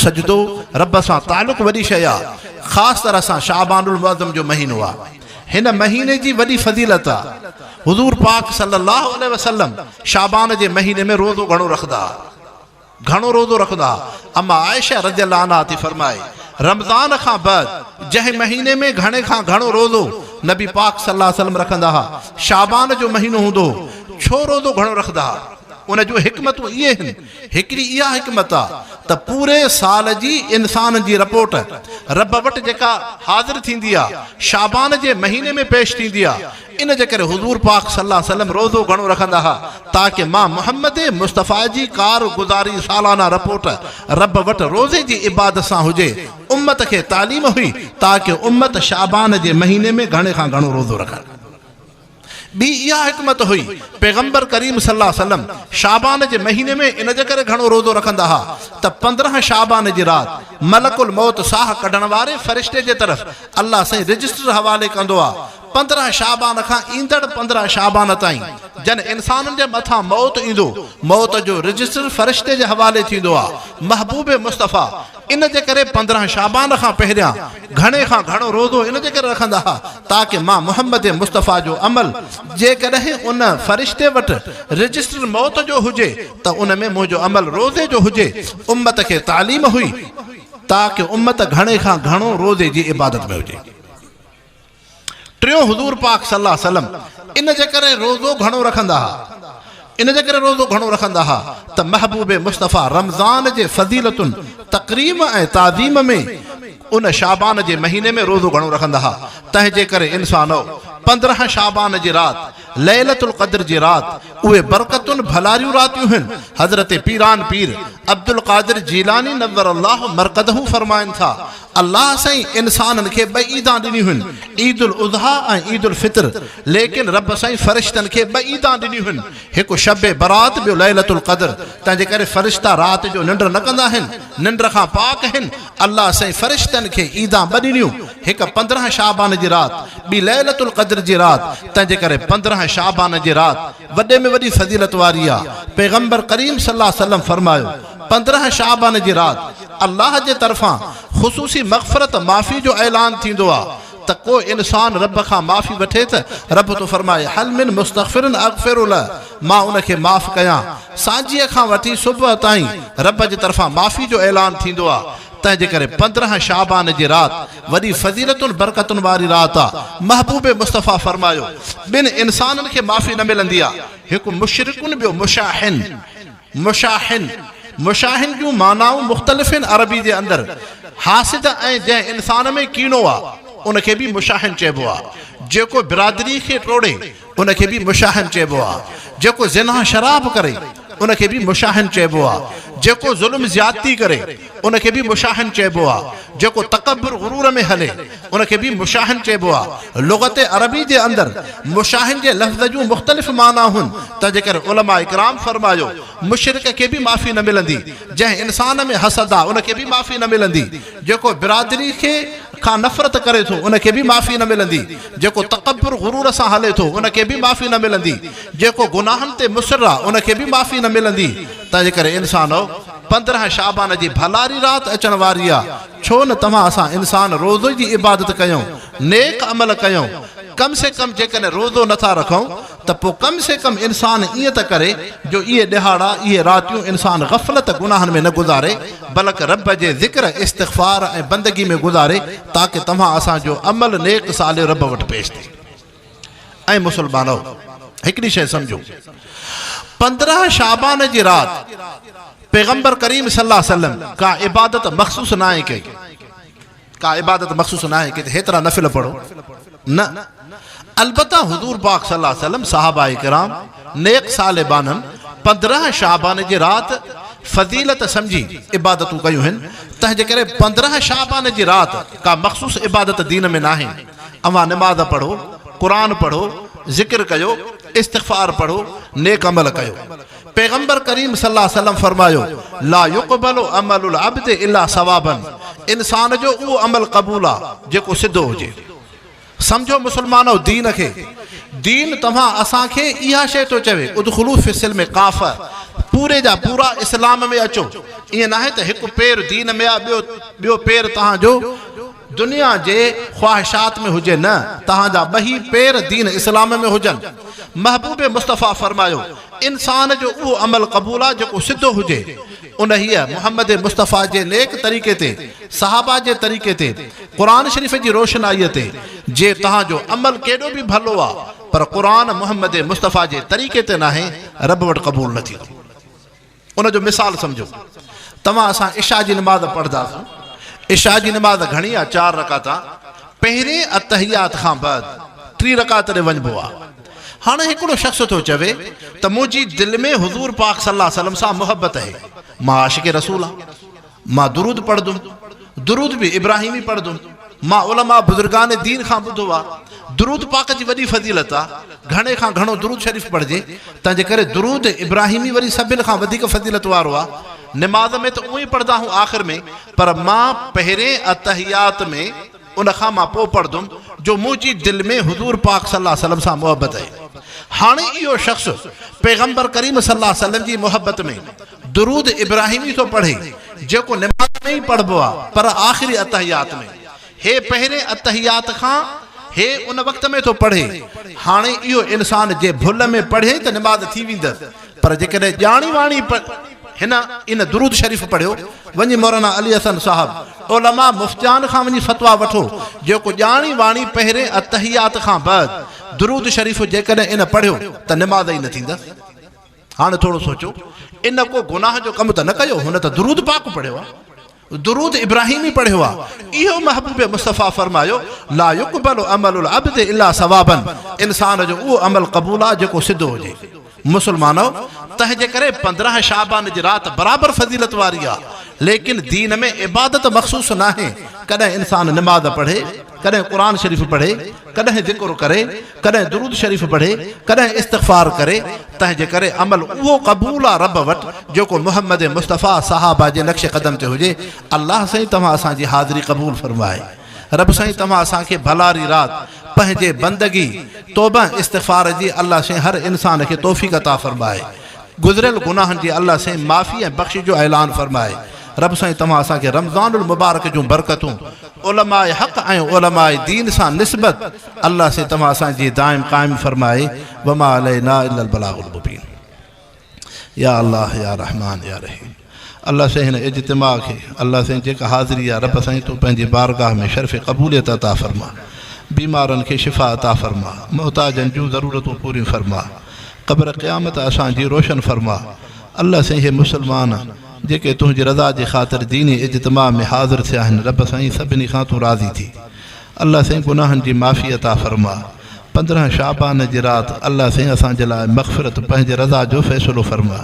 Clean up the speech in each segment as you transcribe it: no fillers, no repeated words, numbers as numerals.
सजदो रब सां ताल्लुक़ वॾी शइ आहे। ख़ासि तरह सां शाबानुल मुअज़्ज़म जो महीनो आहे। हिन महीने जी वॾी फज़ीलत आहे। हुज़ूर पाक सल्लल्लाहु अलैहि वसल्लम शाबान जे महीने में रोज़ो घणो रखदा, घणो रोज़ो रखदा। अम्मा आयशा रज़ियल्लाहु अन्हा थी फरमाए रमज़ान खां बाद जंहिं महीने में घणे खां घणो रोज़ो नबी पाक सल्लल्लाहु अलैहि वसल्लम रखंदा हुआ, शाबान जो महीनो हूंदो, छो रोज़ो घणो रखंदा हुआ? उन जूं हिकमतूं इहे आहिनि। हिकिड़ी इहा हिकमत आहे त पूरे साल जी इंसान जी रिपोर्ट रब वटि जेका हाज़िर थींदी आहे शाबान जे महीने में पेश थींदी आहे। इन जे करे हुज़ूर पाक सल्लल्लाहु अलैहि वसल्लम रोज़ो घणो रखंदा हुआ ताकि मां मुहम्मद मुस्तफ़ा जी कारगुज़ारी सालाना रिपोर्ट रब वटि रोज़े जी इबादत सां हुजे। उम्मत खे तालीम हुई ताकि उम्मत शाबान जे महीने में घणे खां घणो रोज़ो रखनि। ॿी इहा हिकमत हुई पैगंबर करीम सल्लल्लाहु अलैहि वसल्लम शाबान जे महीने में इन जे करे घणो रोज़ो रखंदा हुआ त 15 शाबान जी राति मलकुल मौत साह कढण वारे फ़रिश्ते जे तरफ़ अल्लाह साईं रजिस्टर हवाले कंदो आहे। 15 शाबान खां ईंदड़ 15 शाबान ताईं जन इंसाननि जे मथां मौत ईंदो, मौत जो रजिस्टर फ़रिश्ते जे हवाले थींदो आहे। महबूब मुस्तफ़ा इन जे करे 15 शाबान खां पहिरियां घणे खां घणो रोज़ो इन जे करे रखंदा हुआ ताकि मां मुहम्मद मुस्तफ़ा जो अमल जेकॾहिं उन फ़रिश्ते वटि रजिस्टर मौत जो हुजे त उन में मुंहिंजो अमल रोज़े जो हुजे। उम्मत खे तालीम हुई ताकि उम्मत घणे खां घणो रोज़े जी इबादत में हुजे। टियों हुज़ूर पाक सल्लल्लाहु अलैहि वसल्लम इन जे करे रोज़ो घणो रखंदा हुआ, इन जे करे रोज़ो घणो रखंदा हुआ त महबूब मुस्तफ़ा रमज़ान जे फ़ज़ीलतुनि तक़रीम ऐं ताज़ीम में उन शाबान जे महीने में रोज़ो घणो रखंदा हुआ। तंहिंजे करे इंसानो 15 शाबान जी राति लैलतुल क़द्र जी राति उहे बरकतुनि भलारियूं रातियूं आहिनि। हज़रत पीरान पीर अब्दुल क़ादिर जीलानी नव्वरल्लाहु मरक़दहू फरमाइनि था अल्लाह साईं इंसाननि खे 2 ईदां ॾिनियूं आहिनि, ईदुल उज़हा ऐं ईदुल फ़ितर। लेकिन रब साईं फ़रिश्तनि खे 2 ईदां ॾिनियूं आहिनि, हिकु शब बरात, ॿियो लैलतुल क़द्र। तंहिंजे करे फ़रिश्ता राति जो निंड न कंदा आहिनि, निंड खां पाक आहिनि। अल्लाह साईं फ़रिश्तनि खे ईदां 2 ॾिनियूं, हिकु 15 शाबान जी राति, ॿी लैलतुल क़द्र जी राति। तंहिंजे करे 15 शाबान जी राति वॾे में वॾी फज़ीलत वारी आहे। पैगंबर करीम सल्लल्लाहु अलैहि वसल्लम फरमायो 15 शाबान जी राति अल्लाह जे तरफ़ां ख़ुसूसी मग़फ़रत माफ़ी जो ऐलान थींदो आहे त को इंसान रब खां माफ़ी वठे त रब तो फरमाए हल मिन मुस्तग़फ़िरिन अग़फ़िरु लह, मां उनखे माफ़ कयां। सांझीअ खां वठी सुबुह ताईं रब जे तरफ़ां माफ़ी जो ऐलान थींदो आहे। तंहिंजे करे 15 शाबान जी राति वॾी फज़ीलतुनि बरकतुनि वारी राति आहे। महबूब मुस्तफ़ा फरमायो 2 इंसाननि खे माफ़ी न मिलंदी आहे, हिकु मुशरिकुन, ॿियो मुशाहिन। मुशाहिन मुशाहिन जूं मानाऊं मुख़्तलिफ़ आहिनि अरबी जे अंदरि। हासिद ऐं जंहिं इंसान में कीनो आहे उनखे बि मुशाहिन चइबो आहे। जेको बिरादरी खे टोड़े उनखे बि मुशाहिन चइबो आहे। जेको ज़िना शराब करे उनखे बि मुशाहिन चइबो आहे। जेको ज़ुल्म ज़्यादती करे उनखे बि मुशाहिन चइबो आहे। जेको तकब्बुर गुरूर में हले उनखे बि मुशाहिन चइबो आहे। लुग़त अरबी जे अंदरि मुशाहिन जे लफ़्ज़ जूं मुख़्तलिफ़ माना हुन। तंहिंजे करे उलमा इकराम फरमायो मुशरिक खे बि माफ़ी न मिलंदी, जंहिं इंसान में हसद आहे उनखे बि माफ़ी न मिलंदी, जेको बिरादरी खे खां नफ़रत करे थो उनखे बि माफ़ी न मिलंदी, जेको तकब्बुर गुरूर सां हले थो उनखे बि माफ़ी न मिलंदी, जेको गुनाहनि ते मुसर आहे उनखे बि माफ़ी न मिलंदी। तंहिंजे करे इंसानो 15 शाबान जी भलारी राति अचण वारी आहे। छो न तव्हां असां इंसान रोज़ो जी इबादत कयूं, नेक अमल कयूं। कम से कम जेकॾहिं रोज़ो नथा रखूं त पोइ कम से कम इंसान ईअं त करे जो इहे ॾिहाड़ा इहे रातियूं इंसान ग़फ़लत गुनाहनि में न गुज़ारे, बल्कि रब जे ज़िक्र इस्तिग़फ़ार ऐं बंदगी में गुज़ारे ताकि तव्हां असांजो अमल नेक साले रब वटि पेश थिए। ऐं मुसलमानो हिकिड़ी शइ सम्झो, 15 शाबान जी राति पैगंबर करीम सल्लल्लाहु अलैहि वसल्लम का इबादत मख़सूस न आहे कई, का इबादत मख़सूस न आहे कि हेतिरा नफ़िल पढ़ो न। अलबत्ता हुज़ूर पाक सल्लल्लाहु अलैहि वसल्लम सहाबा किराम नेक सालिबाननि 15 शाबान जी राति फज़ीलत सम्झी इबादतूं कयूं आहिनि। तंहिंजे करे 15 शाबान जी राति का मख़सूस इबादत दीन में न आहे। अवां नमाज़ पढ़ो, क़ुरान पढ़ो, ज़िक्र कयो, इस्तिग़फ़ार पढ़ो, नेक अमल कयो। पैगंबर करीम सल्लल्लाहु अलैहि वसल्लम फरमायो ला युक़बलु अमलुल अब्द इल्ला सवाबन, इंसान जो उहो अमल क़बूल आहे जेको सिधो हुजे। समझो मुसलमानो दीन खे, दीन तव्हां असांखे इहा शइ थो चवे उदखुलू फ़िस्सिल्म काफ़ा, पूरे जा पूरा इस्लाम में अचो। ईअं न आहे त हिकु पेर दीन में आहे ॿियो पेर तव्हांजो दुनिया जे ख्वाहिशात में हुजे, न, तव्हांजा ॿई पेर दीन इस्लाम में हुजनि। महबूब मुस्तफ़ा फरमायो इंसान जो उहो अमल क़बूल आहे जेको सिधो हुजे। उन हीअ मुहम्मद मुस्तफ़ा जे नेक तरीक़े ते, सहाबा जे तरीक़े ते, क़ुरान शरीफ़ जी रोशनाईअ ते, जे तव्हांजो अमल केॾो बि भलो आहे पर क़ुरान मुहम्मद मुस्तफ़ा जे तरीक़े ते न आहे, रब वटि क़बूल न थींदो। उन जो मिसाल सम्झो। तव्हां असां इशा जी नमाज़ पढ़ंदासीं। इशा जी नमाज़ घणी आहे? 4 रकात। पहिरें अतहियात खां बाद 3 रकात ते वञिबो आहे। हाणे हिकिड़ो शख़्स थो चवे त मुंहिंजी दिलि में हुज़ूर पाक सल्लल्लाहु अलैहि वसल्लम सां मोहबत आहे, मां आशिक़ रसूल आहियां, मां दुरूद पढ़ंदुमि, दुरूद बि इब्राहिमी पढ़ंदुमि, मां उलमा बुज़ुर्गान दीन खां ॿुधो आहे दुरूद पाक जी वॾी फज़ीलत आहे। घणे खां घणो दुरूद शरीफ़ पढ़िजे, तंहिंजे करे दुरूद इब्राहिमी वरी सभिनि खां वधीक फज़ीलत वारो आहे। निमाज़ में त उहो ई पढ़ंदा आहियूं आख़िर में, पर मां पहिरें अतहियात में उन खां मां पोइ पढ़ंदुमि जो मुंहिंजी दिलि में हुज़ूर पाक सल्लल्लाहु अलैहि वसल्लम सां मोहबत आहे। हाणे इहो शख़्स पैगम्बर करीम सल्लल्लाहु अलैहि वसल्लम जी मोहबत में दुरूद इब्राहिमी थो पढ़े, जेको निमाज़ में ई पढ़बो आहे पर आख़िरी अतहियात में। हे पहिरें अतहियात खां हे उन वक़्त में थो पढ़े। हाणे इहो इंसान जे भुल में पढ़े त निमाज़ थी वेंदसि, पर जेकॾहिं ॼाणी वाणी इन दुरूद शरीफ़ पढ़ियो, वञी मौलाना अली हसन साहब उलमा मुफ्तियान खां वञी फतवा वठो, जेको ॼाणी वाणी पहिरें अतहियात खां बाद दुरूद शरीफ़ जेकॾहिं इन पढ़ियो त निमाज़ ई न थींदसि। हाणे थोरो सोचो, इन को गुनाह जो कमु त न कयो, हुन त दुरूद पाक पढ़ियो आहे, दुरूद इब्राहिमी पढ़ियो आहे। इहो महबूब मुस्तफ़ा फरमायो ला युक़बलु अमलुल अब्द इल्ला सवाबन, इंसान जो उहो अमल क़बूल आहे जेको सिधो हुजे। मुसलमानो, तंहिंजे करे 15 शाबान जी रात बराबरि फज़ीलत वारी आहे, लेकिन दीन में इबादत मख़सूस न आहे। कॾहिं इंसान निमाज़ पढ़े, कॾहिं क़ुरान शरीफ़ पढ़े, कॾहिं ज़िक्र करे, कॾहिं दुरूद शरीफ़ पढ़े, कॾहिं इस्तिग़फ़ार करे, तंहिंजे करे अमल उहो क़बूल आहे रब वटि जेको मुहम्मद मुस्तफ़ा सहाबा जे नक्श क़दम ते हुजे। अल्लाह साईं तव्हां असांजी हाज़िरी क़बूल फ़रमाए। रब साईं तव्हां असांखे भलारी रात पंहिंजे बंदगी तौबा इस्तिग़फ़ार जी अल्लाह साईं हर इंसान खे तौफ़ीक़ अता फ़रमाए। गुज़िरियल गुनाहनि जी अल्लाह साईं माफ़ी ऐं बख़्शिश जो ऐलान फ़रमाए। रब साईं तव्हां असांखे रमज़ानुल मुबारक जूं बरकतूं उलमाए हक़ ऐं उलमाए दीन सां निस्बत अल्लाह साईं तव्हां असांजी दाइम क़ाइम फ़रमाए। वमा अलैना इल्लल बलागुल मुबीन। या अल्लाह या रहमान या रहीम। अल्लाह साईं हिन इज्तिमा खे अल्लाह साईं जेका हाज़िरी आहे रब साईं तूं पंहिंजी बारगाह में शर्फ़ क़बूलियत अता फ़रमा, बीमारनि खे शिफ़ा अता फ़रमा, मुहताजनि जूं ज़रूरतूं पूरियूं फ़रमा, क़ब्र क़यामत असांजी रोशन फ़रमा। अल्लाह साईं हे मुसलमान जेके तुंहिंजी रज़ा जी ख़ातिर दीनी इज्तिमा में हाज़िर थिया आहिनि, रब साईं सभिनी खां तूं राज़ी थी। अल्लाह साईं गुनाहनि जी माफ़ी अता फ़रमा। 15 शाबान जी रात अल्लाह साईं असांजे लाइ मग़फ़िरत पंहिंजे रज़ा जो फ़ैसिलो फ़रमा।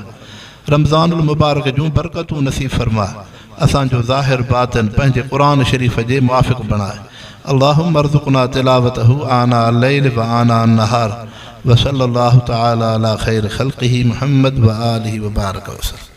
रमज़ानुल मुबारक जूं बरकतूं नसीब फ़रमा। असांजो ज़ाहिर बातिन पंहिंजे क़ुरान शरीफ़ जे मुआफ़िक़ बणाए। अल्लाहुम्मा अर्ज़ुक़ना तिलावतहु आना अल-लैल व आना अन-नहार व सल्लल्लाहु तआला अला ख़ैर ख़ल्क़िही मुहम्मद व आलिहि व बारक वसल्लम।